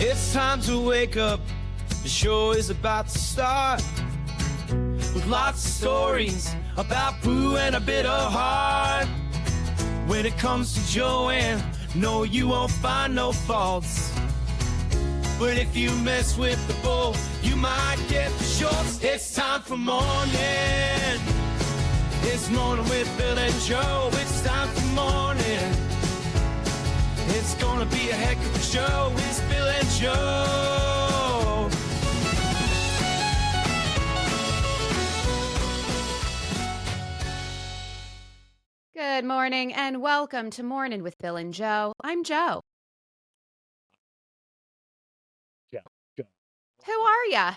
It's time to wake up. The show is about to start. With lots of stories about Pooh and a bit of heart. When it comes to Joanne, no, you won't find no faults. But if you mess with the bull, you might get the shorts. It's time for Mornin. It's Morning with Bill and Joe. It's time for Mornin. It's gonna be a heck of a show. It's Bill and Joe. Good morning and welcome to Morning with Bill and Joe. I'm Joe. Joe. Who are ya?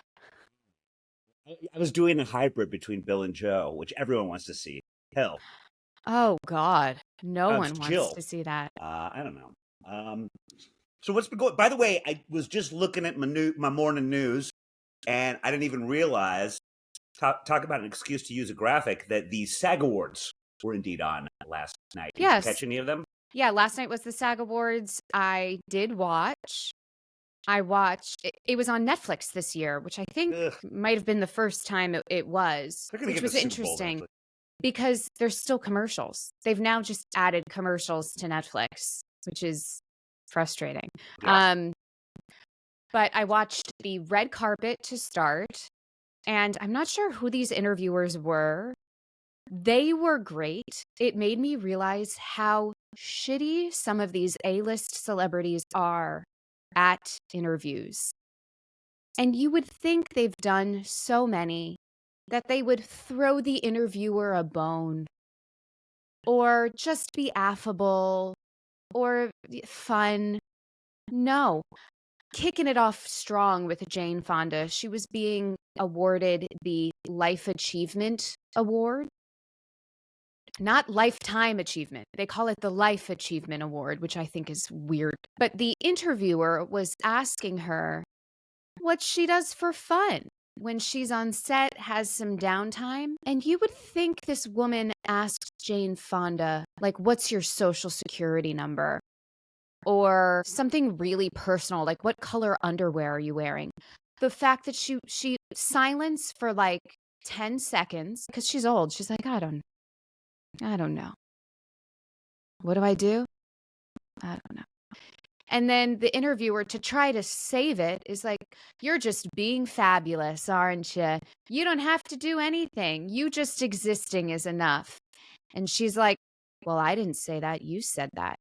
I was doing a hybrid between Bill and Joe, which everyone wants to see. Hell, Oh, God. No one it's wants Jill. to see that. I don't know. So what's been going? By the way, I was just looking at my morning news, and I didn't even realize. Talk about an excuse to use a graphic that the SAG Awards were indeed on last night. Did Yes. you catch any of them? Yeah, last night was the SAG Awards. I did watch. I watched. It was on Netflix this year, which I think might have been the first time it was, They're gonna which get was the Super Bowl interesting eventually. because there's still commercials. They've now just added commercials to Netflix, which is frustrating. Yeah. But I watched the red carpet to start, and I'm not sure who these interviewers were. They were great. It made me realize how shitty some of these A-list celebrities are at interviews. And you would think they've done so many that they would throw the interviewer a bone or just be affable or fun. No. Kicking it off strong with Jane Fonda. She was being awarded the Life Achievement Award. Not Lifetime Achievement. They call it the Life Achievement Award, which I think is weird. But the interviewer was asking her what she does for fun when she's on set, has some downtime. And you would think this woman asked Jane Fonda, like, what's your social security number? Or something really personal, like what color underwear are you wearing? The fact that she silenced for like 10 seconds because she's old. She's like, I don't know. What do I do? I don't know. And then the interviewer, to try to save it, is like, you're just being fabulous, aren't you? You don't have to do anything. You just existing is enough. And she's like, well, I didn't say that. You said that.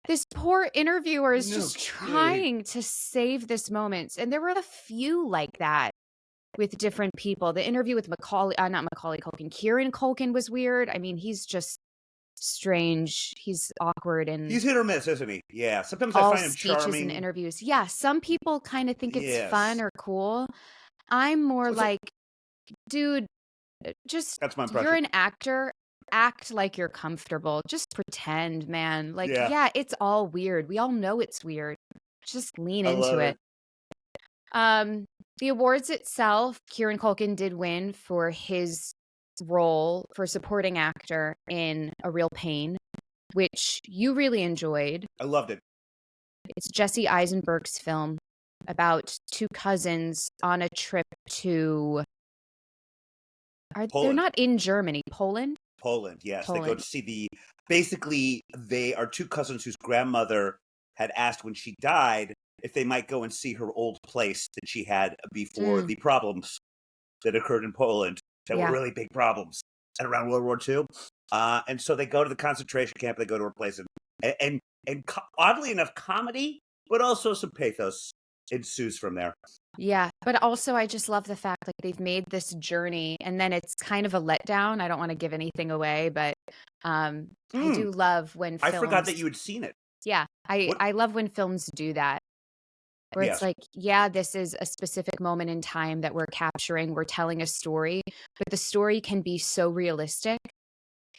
This poor interviewer is just trying to save this moment. And there were a few like that with different people. The interview with not Macaulay Culkin, Kieran Culkin was weird. I mean, he's just strange. He's awkward and He's hit or miss, isn't he? Yeah. Sometimes all I find him speeches charming. and interviews. Yeah, some people kind of think it's Yes. fun or cool. I'm more like, dude, just That's my impression. you're an actor. Act like you're comfortable. Just pretend, man. Like, yeah, it's all weird. We all know it's weird. Just lean into it. The awards itself, Kieran Culkin did win for his role for supporting actor in A Real Pain, which you really enjoyed. I loved it. It's Jesse Eisenberg's film about two cousins on a trip to... They're not in Germany, Poland? Poland, yes. Poland. They go to see basically, they are two cousins whose grandmother had asked when she died if they might go and see her old place that she had before the problems that occurred in Poland that were really big problems and around World War II. And so they go to the concentration camp, they go to her place, and oddly enough, comedy, but also some pathos ensues from there. Yeah, but also I just love the fact like they've made this journey and then it's kind of a letdown. I don't want to give anything away, but I do love when films... I forgot that you had seen it. Yeah, I love when films do that. Where it's like, yeah, this is a specific moment in time that we're capturing. We're telling a story, but the story can be so realistic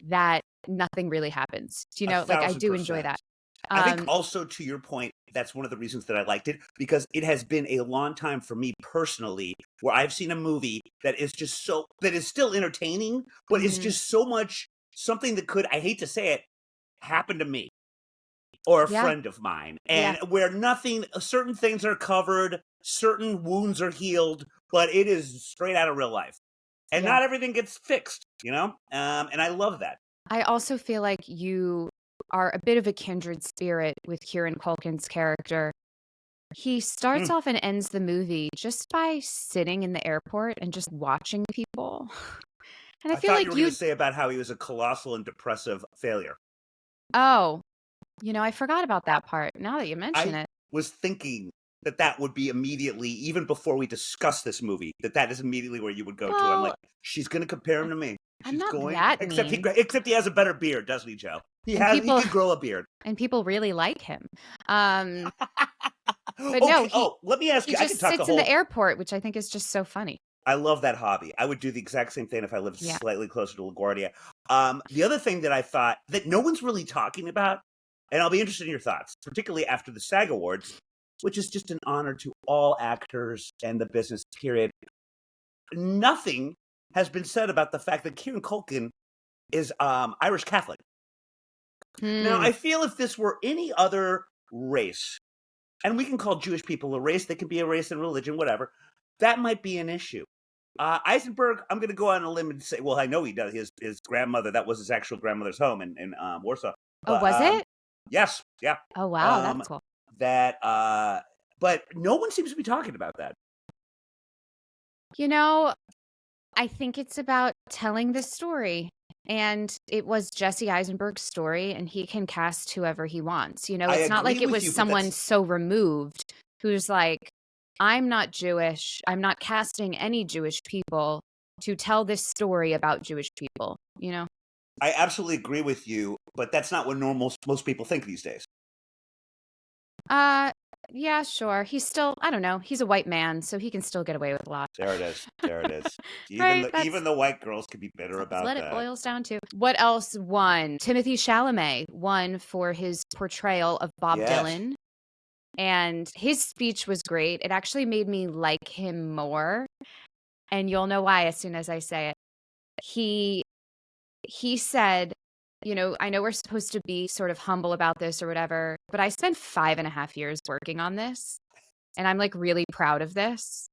that nothing really happens. You know, like I do enjoy that. I think also to your point, that's one of the reasons that I liked it, because it has been a long time for me personally where I've seen a movie that is just that is still entertaining, but it's just so much something that could, I hate to say it, happen to me. or a Yeah. friend of mine, and where certain things are covered, certain wounds are healed, but it is straight out of real life. And Yeah. not everything gets fixed, you know? And I love that. I also feel like you are a bit of a kindred spirit with Kieran Culkin's character. He starts off and ends the movie just by sitting in the airport and just watching people. And I I feel thought like you were going to say about how he was a colossal and depressive failure. Oh, I forgot about that part now that you mention I it. was thinking that would be immediately, even before we discuss this movie, that is immediately where you would go to. I'm like, she's going to compare him to me. I'm She's not going, that except mean. except he has a better beard, doesn't he, Joe? He could grow a beard. And people really like him. But Okay. no, Let me ask he you. I just could talk sits in the airport, which I think is just so funny. I love that hobby. I would do the exact same thing if I lived slightly closer to LaGuardia. The other thing that I thought that no one's really talking about, and I'll be interested in your thoughts, particularly after the SAG Awards, which is just an honor to all actors and the business, period. Nothing has been said about the fact that Kieran Culkin is Irish Catholic. Now, I feel if this were any other race, and we can call Jewish people a race, they can be a race and religion, whatever, that might be an issue. Eisenberg, I'm going to go on a limb and say, well, I know he does. His grandmother, that was his actual grandmother's home in Warsaw. But, was it? Yes. Yeah. Oh, wow. That's cool. But no one seems to be talking about that. I think it's about telling the story. And it was Jesse Eisenberg's story, and he can cast whoever he wants. It's not like it was someone so removed who's like, I'm not Jewish. I'm not casting any Jewish people to tell this story about Jewish people, I absolutely agree with you, but that's not what most people think these days. Yeah, sure. He's still, I don't know, he's a white man, so he can still get away with a lot. There it is. Right, even the white girls can be bitter about that. It boils down to. What else won? Timothy Chalamet won for his portrayal of Bob Dylan. And his speech was great. It actually made me like him more. And you'll know why as soon as I say it. He said, I know we're supposed to be sort of humble about this or whatever, but I spent 5.5 years working on this. And I'm like really proud of this.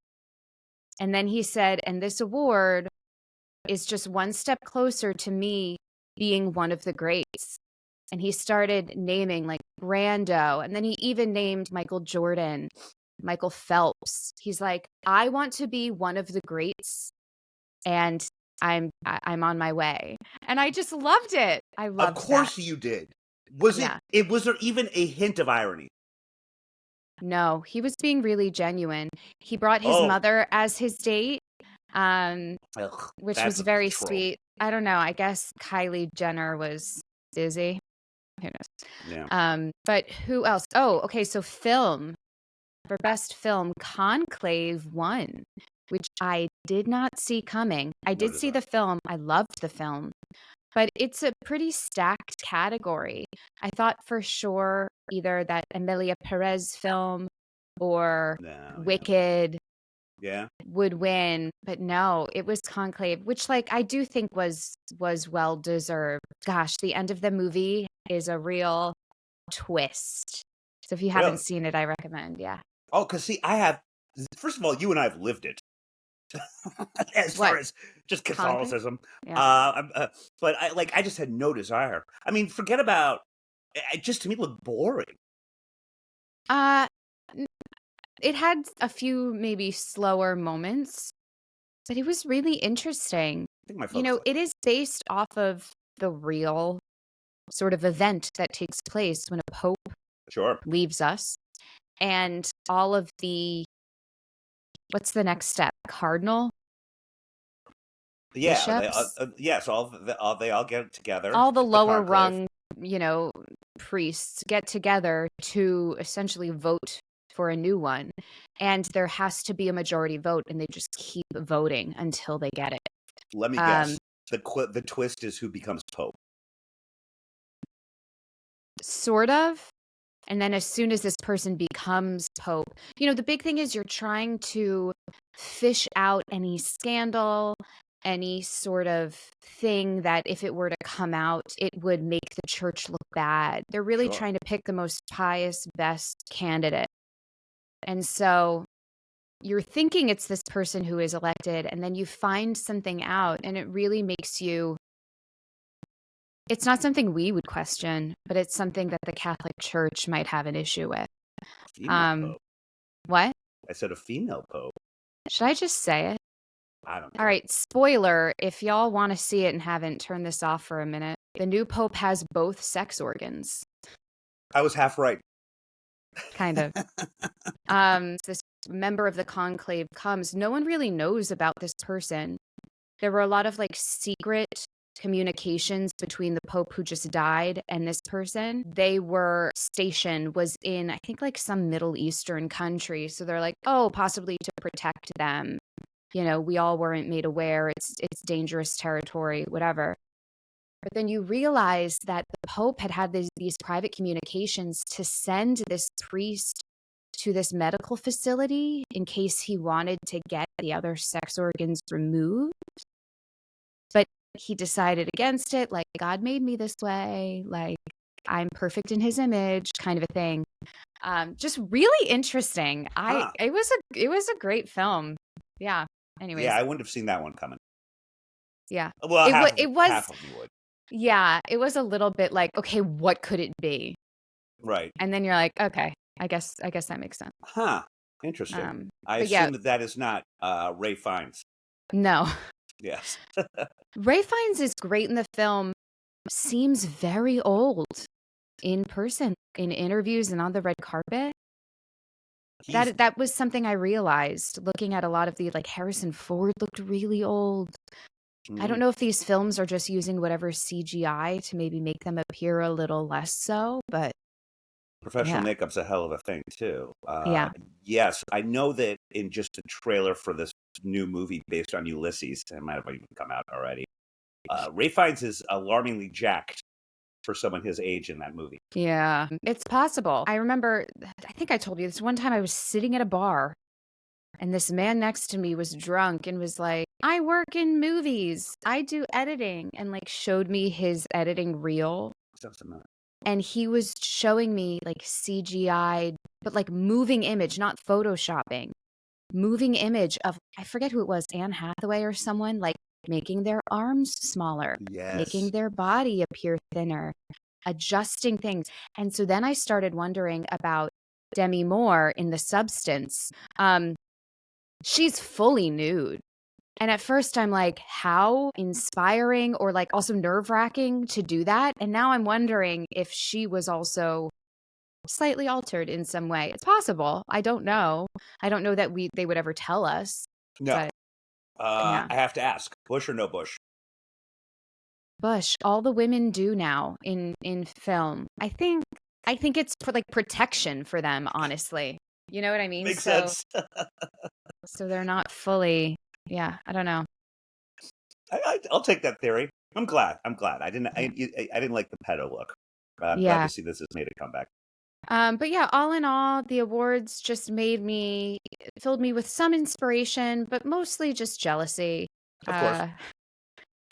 And then he said, and this award is just one step closer to me being one of the greats. And he started naming like Brando. And then he even named Michael Jordan, Michael Phelps. He's like, I want to be one of the greats. And I'm on my way. And I just loved it. I loved it. Of course you did. Was there even a hint of irony? No, he was being really genuine. He brought his mother as his date, which was very sweet. I don't know. I guess Kylie Jenner was busy. Who knows? Yeah. But who else? Oh, okay. So film. For best film, Conclave won, which I did not see coming. I did see the film. I loved the film. But it's a pretty stacked category. I thought for sure either that Emilia Perez film or Wicked would win. But no, it was Conclave, which I do think was well deserved. Gosh, the end of the movie is a real twist. So if you haven't seen it, I recommend. Yeah. Oh, because see, first of all, you and I have lived it. As far as just Catholicism, but I just had no desire. I mean, forget about it. Just to me, looked boring. It had a few maybe slower moments, but it was really interesting. I think it is based off of the real sort of event that takes place when a pope leaves us, and all of the. What's the next step? Cardinal? Bishops? So they all get together. All the lower rung, priests get together to essentially vote for a new one. And there has to be a majority vote, and they just keep voting until they get it. Let me guess. The twist is who becomes pope. Sort of. And then as soon as this person becomes pope, the big thing is you're trying to fish out any scandal, any sort of thing that if it were to come out, it would make the church look bad. They're really Sure. trying to pick the most pious, best candidate. And so you're thinking it's this person who is elected, and then you find something out, and it really makes you. It's not something we would question, but it's something that the Catholic Church might have an issue with. Female pope. What? I said a female pope. Should I just say it? I don't know. All right, spoiler. If y'all want to see it and haven't, turn this off for a minute. The new pope has both sex organs. I was half right. Kind of. This member of the conclave comes. No one really knows about this person. There were a lot of like secret communications between the pope who just died and this person. They were stationed was in, I think, like some Middle Eastern country. So they're like, oh, possibly to protect them. You know, we all weren't made aware. It's dangerous territory, whatever. But then you realize that the Pope had these private communications to send this priest to this medical facility in case he wanted to get the other sex organs removed. But he decided against it, like, God made me this way, like, I'm perfect in his image, kind of a thing. Just really interesting. It was a great film. Yeah. Anyways. Yeah, I wouldn't have seen that one coming. Yeah. Well, half of you would. Yeah, it was a little bit like, okay, what could it be? Right. And then you're like, okay, I guess that makes sense. Huh. Interesting. I but yeah. assume that is not Ray Fiennes. No. Yes. Ray Fiennes is great in the film. Seems very old in person, in interviews and on the red carpet. That was something I realized looking at a lot of the, like, Harrison Ford looked really old. I don't know if these films are just using whatever CGI to maybe make them appear a little less so, but professional makeup's a hell of a thing too. Yeah. Yes, I know that in just the trailer for this new movie based on Ulysses, it might have even come out already. Ray Fiennes is alarmingly jacked for someone his age in that movie. Yeah, it's possible. I remember, I think I told you this one time I was sitting at a bar and this man next to me was drunk and was like, I work in movies. I do editing, and like showed me his editing reel. And he was showing me like CGI, but like moving image, not photoshopping. Moving image of, I forget who it was, Anne Hathaway or someone, like making their arms smaller, making their body appear thinner, adjusting things. And so then I started wondering about Demi Moore in The Substance. She's fully nude. And at first I'm like, how inspiring or like also nerve-wracking to do that. And now I'm wondering if she was also slightly altered in some way. It's possible. I don't know. I don't know that they would ever tell us. No. But, yeah. I have to ask, Bush or no Bush? Bush. All the women do now in film. I think it's for like protection for them, honestly. You know what I mean? Makes sense. So they're not fully. Yeah, I don't know. I'll take that theory. I'm glad. I didn't like the pedo look. I'm glad to see this has made a comeback. But yeah, all in all, the awards just filled me with some inspiration, but mostly just jealousy. Of course.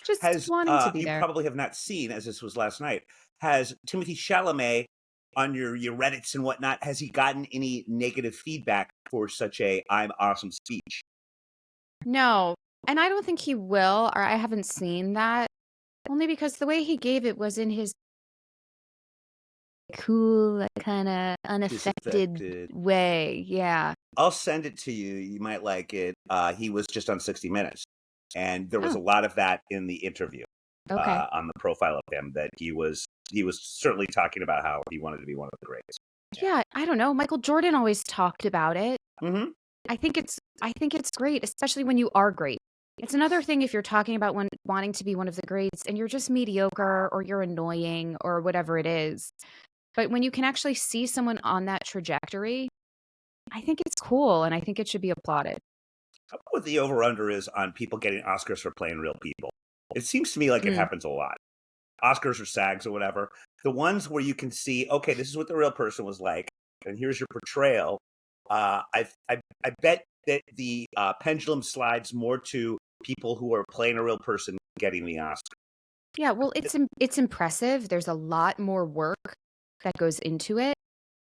Just wanting to be there. You probably have not seen, as this was last night, has Timothée Chalamet on your Reddits and whatnot, has he gotten any negative feedback for such a I'm awesome speech? No, and I don't think he will, or I haven't seen that. Only because the way he gave it was in his cool, kind of unaffected way. Yeah. I'll send it to you. You might like it. He was just on 60 Minutes, and there was a lot of that in the interview. Okay. On the profile of him, that he was certainly talking about how he wanted to be one of the greats. Yeah, I don't know. Michael Jordan always talked about it. Mm-hmm. I think it's great, especially when you are great. It's another thing if you're talking about wanting to be one of the greats and you're just mediocre or you're annoying or whatever it is. But when you can actually see someone on that trajectory, I think it's cool and I think it should be applauded. What the over-under is on people getting Oscars for playing real people. It seems to me like it happens a lot. Oscars or SAGs or whatever. The ones where you can see, okay, this is what the real person was like, and here's your portrayal. I bet that the pendulum slides more to people who are playing a real person getting the Oscar. Yeah, well, it's impressive. There's a lot more work that goes into it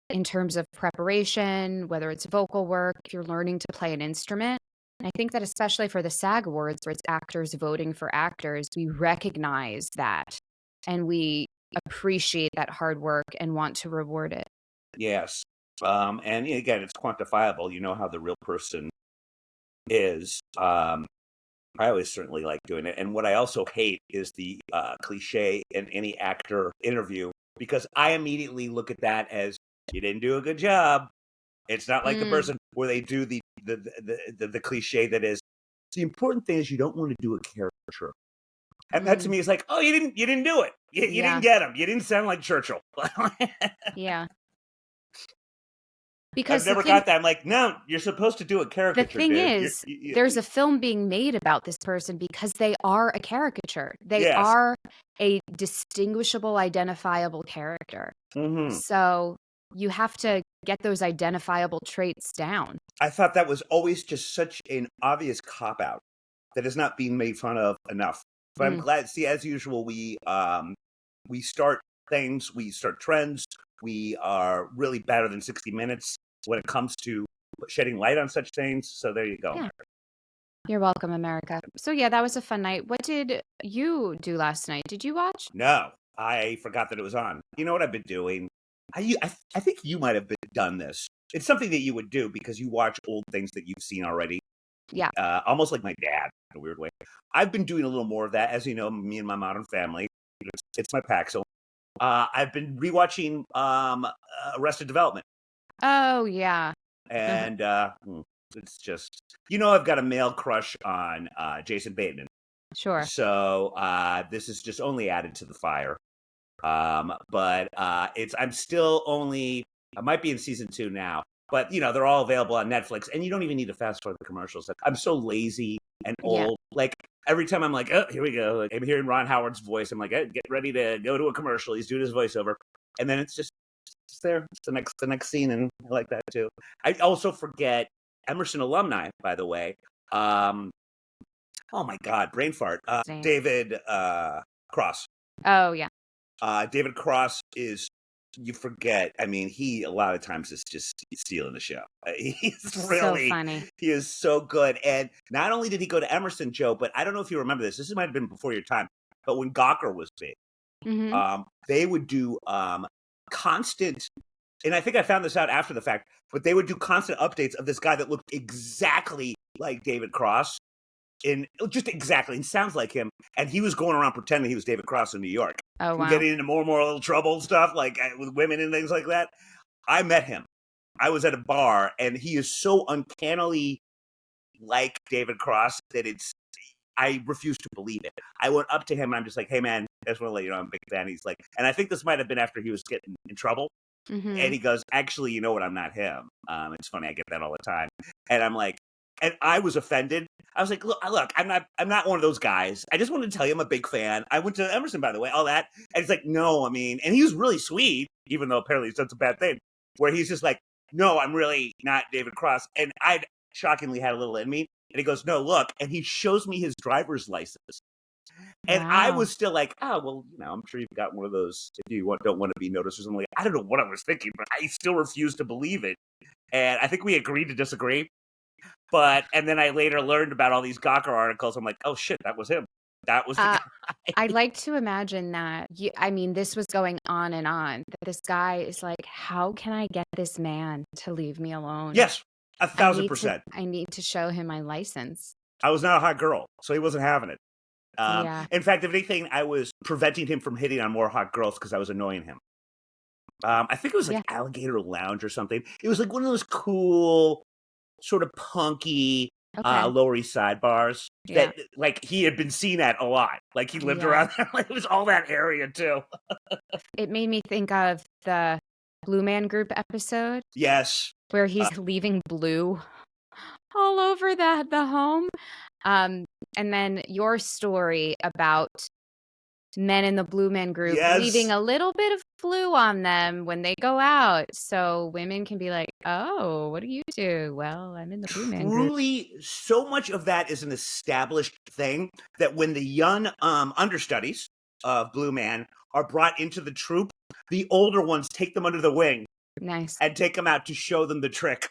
in terms of preparation, whether it's vocal work, if you're learning to play an instrument. And I think that especially for the SAG Awards, where it's actors voting for actors, we recognize that and we appreciate that hard work and want to reward it. Yes. And again, it's quantifiable. You know how the real person is. I always certainly like doing it. And what I also hate is the cliche in any actor interview, because I immediately look at that as, you didn't do a good job. It's not like the person where they do the cliche that is, the important thing is you don't want to do a caricature. And that to me is like, oh, you didn't do it. You didn't get him. You didn't sound like Churchill. Yeah. Because I've never got that. I'm like, no, you're supposed to do a caricature. The thing is, there's a film being made about this person because they are a caricature. They are a distinguishable, identifiable character. Mm-hmm. So you have to get those identifiable traits down. I thought that was always just such an obvious cop-out that is not being made fun of enough. But I'm glad. See, as usual, we start things, we start trends. We are really better than 60 Minutes when it comes to shedding light on such things. So there you go. Yeah. You're welcome, America. So yeah, that was a fun night. What did you do last night? Did you watch? No, I forgot that it was on. You know what I've been doing? I think you might have done this. It's something that you would do because you watch old things that you've seen already. Yeah. Almost like my dad in a weird way. I've been doing a little more of that. As you know, me and my Modern Family. It's my Paxil. I've been rewatching Arrested Development. Oh, yeah. And it's just, I've got a male crush on Jason Bateman. Sure. So this is just only added to the fire. But I'm still only, I might be in season 2 now, but they're all available on Netflix, and you don't even need to fast forward the commercials. I'm so lazy and old. Yeah. Like every time I'm like, oh, here we go. Like, I'm hearing Ron Howard's voice. I'm like, hey, get ready to go to a commercial. He's doing his voiceover. And then it's just there. It's the next scene. And I like that too. I also forget Emerson alumni, by the way. Oh my God, brain fart. David Cross. Oh yeah. David Cross is, you forget, I mean, he a lot of times is just stealing the show. He's really so funny. He is so good. And not only did he go to Emerson, Joe, but I don't know if you remember this. This might have been before your time. But when Gawker was big, they would do constant, and I think I found this out after the fact, but they would do constant updates of this guy that looked exactly like David Cross. Just exactly, and sounds like him, and he was going around pretending he was David Cross in New York. Oh wow! Getting into more and more little trouble and stuff, like with women and things like that. I met him. I was at a bar, and he is so uncannily like David Cross that I refuse to believe it. I went up to him, and I'm just like, "Hey, man, I just want to let you know I'm a big fan." He's like, and I think this might have been after he was getting in trouble. And he goes, "Actually, you know what? I'm not him." It's funny, I get that all the time, and I'm like. And I was offended. I was like, look, I'm not one of those guys. I just wanted to tell you I'm a big fan. I went to Emerson, by the way, all that. And he's like, no, I mean, and he was really sweet, even though apparently that's a bad thing, where he's just like, no, I'm really not David Cross. And I shockingly had a little in me. And he goes, no, look. And he shows me his driver's license. And I was still like, oh, well, I'm sure you've got one of those if you don't want to be noticed or something. Like, I don't know what I was thinking, but I still refused to believe it. And I think we agreed to disagree. And then I later learned about all these Gawker articles. I'm like, oh shit, that was him. That was the guy. I like to imagine that. This was going on and on. This guy is like, how can I get this man to leave me alone? Yes, 1,000%. I need to show him my license. I was not a hot girl, so he wasn't having it. Yeah. In fact, if anything, I was preventing him from hitting on more hot girls because I was annoying him. I think it was like Alligator Lounge or something. It was like one of those cool, sort of punky Lower East Side bars that like he had been seen at a lot. Like he lived around there. Like, it was all that area too. It made me think of the Blue Man Group episode. Yes. Where he's leaving blue all over the home. And then your story about men in the Blue Men Group, Yes. leaving a little bit of flu on them when they go out. So women can be like, oh, what do you do? Well, I'm in the Blue Men Group. Truly, so much of that is an established thing that when the young understudies of Blue Man are brought into the troupe, the older ones take them under the wing Nice. and take them out to show them the trick.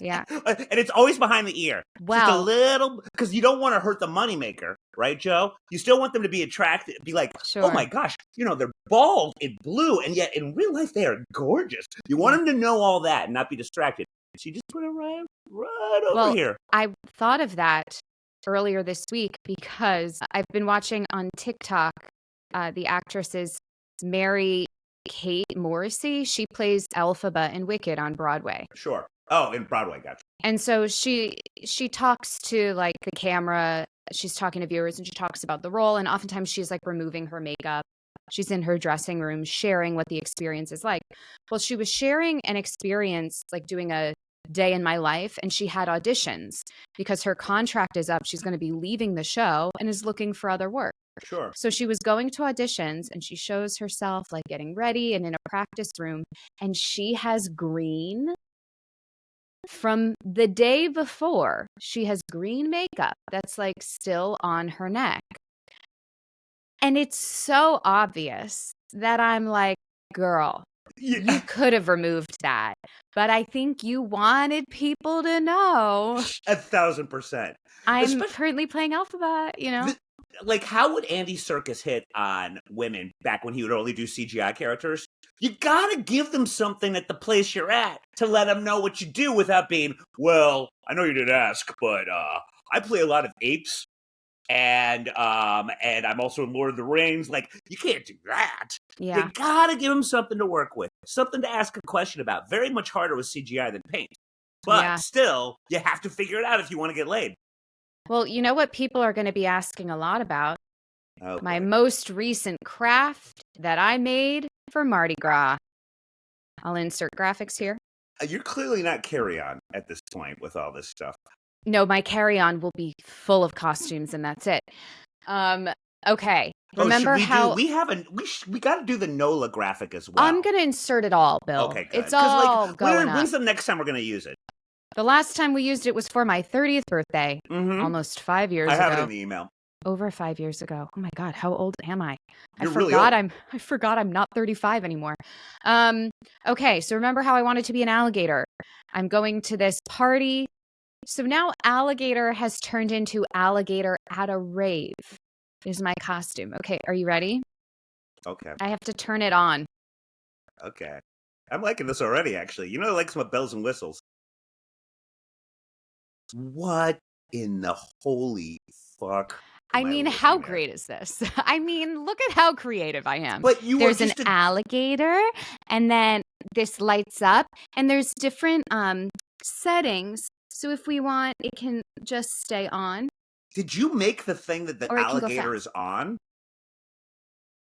Yeah. And it's always behind the ear. Just a Well, little, because you don't want to hurt the moneymaker, right, Joe? You still want them to be attracted, be like, oh sure. my gosh, they're bald in blue, and yet in real life they are gorgeous. You want them to know all that and not be distracted. She just put it right over Well, here. I thought of that earlier this week because I've been watching on TikTok the actresses Mary Kate Morrissey. She plays Elphaba in Wicked on Broadway. Sure. Oh, in Broadway, gotcha. And so she talks to like the camera. She's talking to viewers and she talks about the role. And oftentimes she's like removing her makeup. She's in her dressing room sharing what the experience is like. Well, she was sharing an experience like doing a day in my life, and she had auditions because her contract is up. She's going to be leaving the show and is looking for other work. Sure. So she was going to auditions and she shows herself like getting ready and in a practice room, and she has green from the day before. She has green makeup that's like still on her neck. And it's so obvious that I'm like, girl, you could have removed that. But I think you wanted people to know. 1,000%. I'm currently playing Elphaba, Like, how would Andy Serkis hit on women back when he would only do CGI characters? You gotta give them something at the place you're at to let them know what you do without being, well, I know you didn't ask, but I play a lot of apes. And I'm also in Lord of the Rings. Like, you can't do that. Yeah. You gotta give them something to work with, something to ask a question about. Very much harder with CGI than paint, but still, you have to figure it out if you want to get laid. Well, you know what people are going to be asking a lot about? My most recent craft that I made for Mardi Gras. I'll insert graphics here. You're clearly not carry-on at this point with all this stuff. No, my carry-on will be full of costumes, and that's it. Okay. Remember how we got to do the NOLA graphic as well. I'm gonna insert it all, Bill. Okay, good. It's all going up. When's the next time we're gonna use it? The last time we used it was for my 30th birthday, almost 5 years ago. I have it in the email. Over 5 years ago. Oh my God, how old am I? I forgot I'm not 35 anymore. Okay, so remember how I wanted to be an alligator? I'm going to this party. So now alligator has turned into alligator at a rave. Is my costume. Okay, are you ready? Okay. I have to turn it on. Okay. I'm liking this already, actually. I like some bells and whistles. What in the holy fuck? I mean, how great is this? I mean, look at how creative I am. But there's an alligator, and then this lights up, and there's different settings. So if we want, it can just stay on. Did you make the thing that the alligator is on?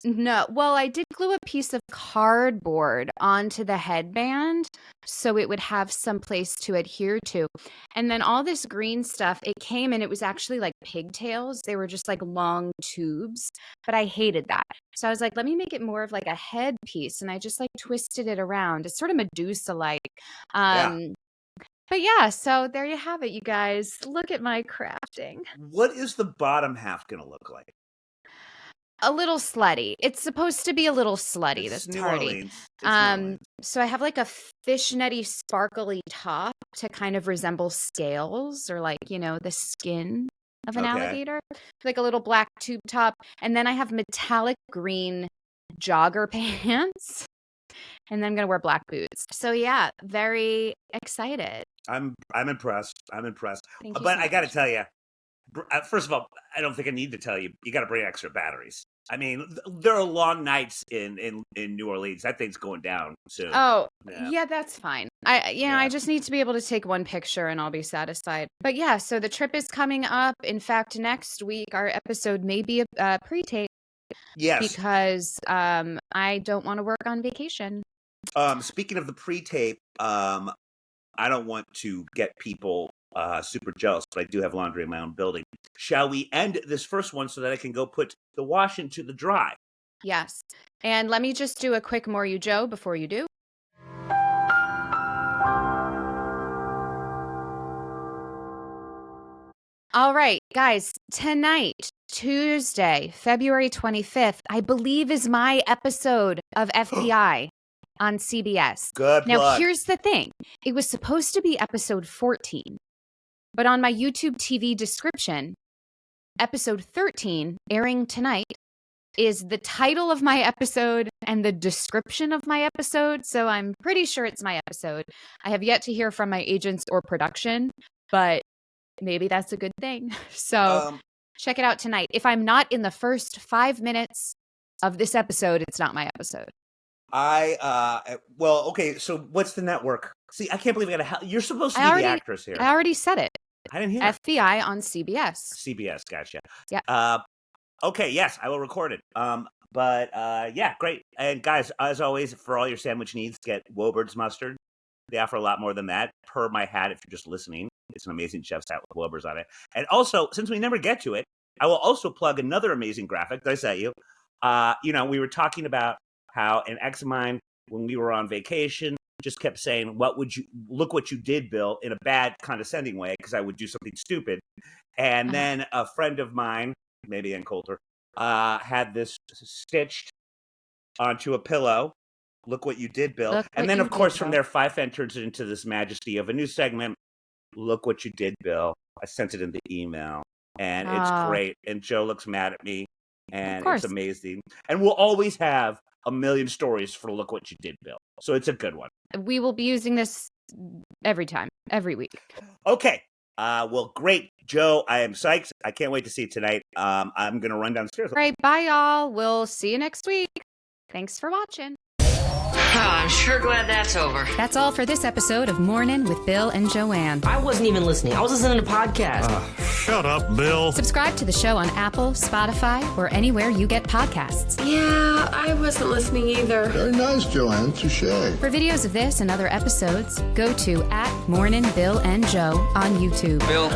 No. Well, I did glue a piece of cardboard onto the headband so it would have some place to adhere to. And then all this green stuff, it came and it was actually like pigtails. They were just like long tubes, but I hated that. So I was like, let me make it more of like a headpiece. And I just like twisted it around. It's sort of Medusa-like. But yeah, so there you have it, you guys. Look at my crafting. What is the bottom half going to look like? A little slutty. It's supposed to be a little slutty, this party. So I have like a fishnetty, sparkly top to kind of resemble scales or like, the skin of an alligator. Like a little black tube top. And then I have metallic green jogger pants. And then I'm going to wear black boots. So yeah, very excited. I'm impressed. Thank you but so I got to much. tell you, first of all, I don't think I need to tell you, you got to bring extra batteries. I mean, there are long nights in New Orleans. That thing's going down soon. Oh, yeah, that's fine. I just need to be able to take one picture and I'll be satisfied. But yeah, so the trip is coming up. In fact, next week, our episode may be a pre-tape. Yes. Because I don't want to work on vacation. Speaking of the pre-tape, I don't want to get people super jealous, but I do have laundry in my own building. Shall we end this first one so that I can go put the wash into the dry? Yes. And let me just do a quick More You Joe before you do. All right, guys, tonight, Tuesday, February 25th, I believe is my episode of FBI on CBS. Good Now, plug. here's the thing. It was supposed to be episode 14, but on my YouTube TV description, episode 13, airing tonight, is the title of my episode and the description of my episode, so I'm pretty sure it's my episode. I have yet to hear from my agents or production, but maybe that's a good thing. So check it out tonight. If I'm not in the first 5 minutes of this episode, it's not my episode. Well, okay, so what's the network? See, I can't believe I got you're supposed to be the actress here. I already said it. I didn't hear FBI on CBS. CBS, gotcha. Yeah. Okay, yes, I will record it. But yeah, great. And guys, as always, for all your sandwich needs, get Wobur's mustard. They offer a lot more than that. Per my hat, if you're just listening, it's an amazing chef's hat with Wobur's on it. And also, since we never get to it, I will also plug another amazing graphic that I sent you. We were talking about how an ex of mine, when we were on vacation, just kept saying, look what you did, Bill, in a bad condescending way, because I would do something stupid. And then a friend of mine, maybe Ann Coulter, had this stitched onto a pillow. Look what you did, Bill. And then, of course, from there, Fife enters into this majesty of a new segment. Look what you did, Bill. I sent it in the email, and it's great. And Joe looks mad at me, and it's amazing. And we'll always have a million stories for Look What You Did, Bill. So it's a good one. We will be using this every time, every week. Okay. Well, great. Joe, I am psyched. I can't wait to see it tonight. I'm going to run downstairs. All right. Bye, y'all. We'll see you next week. Thanks for watching. I'm sure glad that's over. That's all for this episode of Mornin with Bill and Joanne. I wasn't even listening. I was listening to podcasts. Shut up, Bill. Subscribe to the show on Apple, Spotify, or anywhere you get podcasts. Yeah, I wasn't listening either. Very nice, Joanne. Touché. For videos of this and other episodes, go to @MorninBillAndJoe on YouTube. Bill,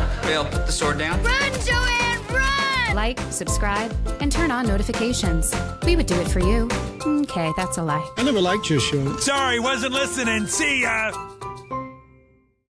put the sword down. Run, Joanne, run! Like, subscribe, and turn on notifications. We would do it for you. Okay, that's a lie. I never liked your show. Sorry, wasn't listening. See ya.